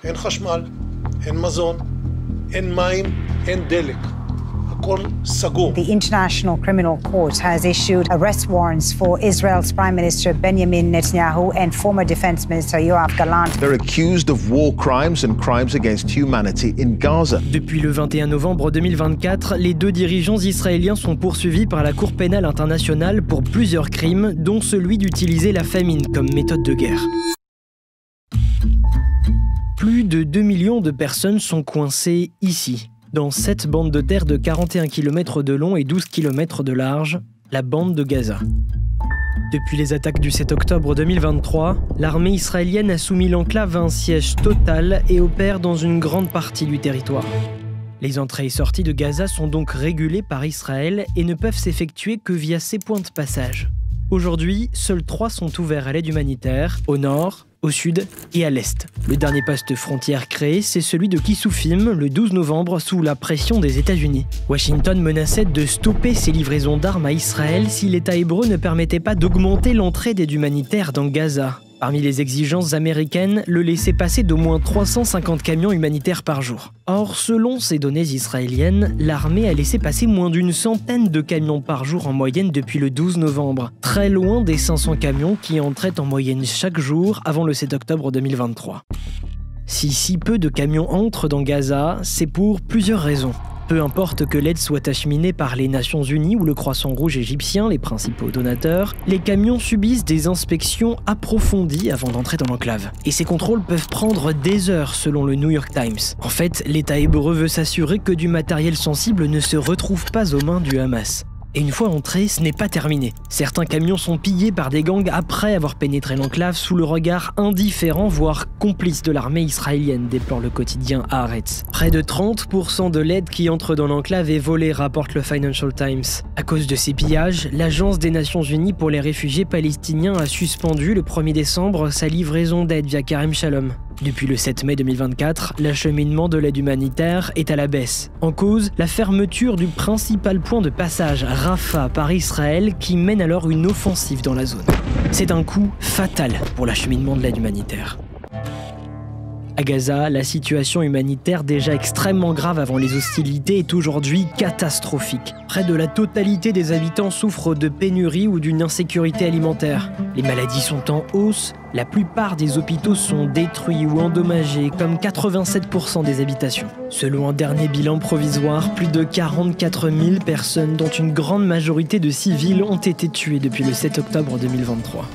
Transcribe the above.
אין חשמל, אין מזון, אין מים, אין דלק. הכל סגור. The International Criminal Court has issued arrest warrants for Israel's Prime Minister Benjamin Netanyahu and former Defense Minister Yoav Gallant. They're accused of war crimes and crimes against humanity in Gaza. Depuis le 21 novembre 2024, les deux dirigeants israéliens sont poursuivis par la Cour pénale internationale pour plusieurs crimes, dont celui d'utiliser la famine comme méthode de guerre. Plus de 2 millions de personnes sont coincées ici, dans cette bande de terre de 41 km de long et 12 km de large, la bande de Gaza. Depuis les attaques du 7 octobre 2023, l'armée israélienne a soumis l'enclave à un siège total et opère dans une grande partie du territoire. Les entrées et sorties de Gaza sont donc régulées par Israël et ne peuvent s'effectuer que via ces points de passage. Aujourd'hui, seuls 3 sont ouverts à l'aide humanitaire, au nord, au sud et à l'est. Le dernier poste frontière créé, c'est celui de Kissoufim, le 12 novembre, sous la pression des États-Unis. Washington menaçait de stopper ses livraisons d'armes à Israël si l'État hébreu ne permettait pas d'augmenter l'entrée d'aide humanitaire dans Gaza. Parmi les exigences américaines, le laisser-passer d'au moins 350 camions humanitaires par jour. Or, selon ces données israéliennes, l'armée a laissé passer moins d'une centaine de camions par jour en moyenne depuis le 12 novembre, très loin des 500 camions qui entraient en moyenne chaque jour avant le 7 octobre 2023. Si peu de camions entrent dans Gaza, c'est pour plusieurs raisons. Peu importe que l'aide soit acheminée par les Nations Unies ou le Croissant Rouge égyptien, les principaux donateurs, les camions subissent des inspections approfondies avant d'entrer dans l'enclave. Et ces contrôles peuvent prendre des heures selon le New York Times. En fait, l'État hébreu veut s'assurer que du matériel sensible ne se retrouve pas aux mains du Hamas. Et une fois entrés, ce n'est pas terminé. Certains camions sont pillés par des gangs après avoir pénétré l'enclave sous le regard indifférent, voire complice de l'armée israélienne, déplore le quotidien Haaretz. Près de 30% de l'aide qui entre dans l'enclave est volée, rapporte le Financial Times. À cause de ces pillages, l'Agence des Nations Unies pour les réfugiés palestiniens a suspendu le 1er décembre sa livraison d'aide via Karem Shalom. Depuis le 7 mai 2024, l'acheminement de l'aide humanitaire est à la baisse. En cause, la fermeture du principal point de passage, Rafah, par Israël, qui mène alors une offensive dans la zone. C'est un coup fatal pour l'acheminement de l'aide humanitaire. À Gaza, la situation humanitaire déjà extrêmement grave avant les hostilités est aujourd'hui catastrophique. Près de la totalité des habitants souffrent de pénurie ou d'une insécurité alimentaire. Les maladies sont en hausse, la plupart des hôpitaux sont détruits ou endommagés, comme 87% des habitations. Selon un dernier bilan provisoire, plus de 44 000 personnes, dont une grande majorité de civils, ont été tuées depuis le 7 octobre 2023.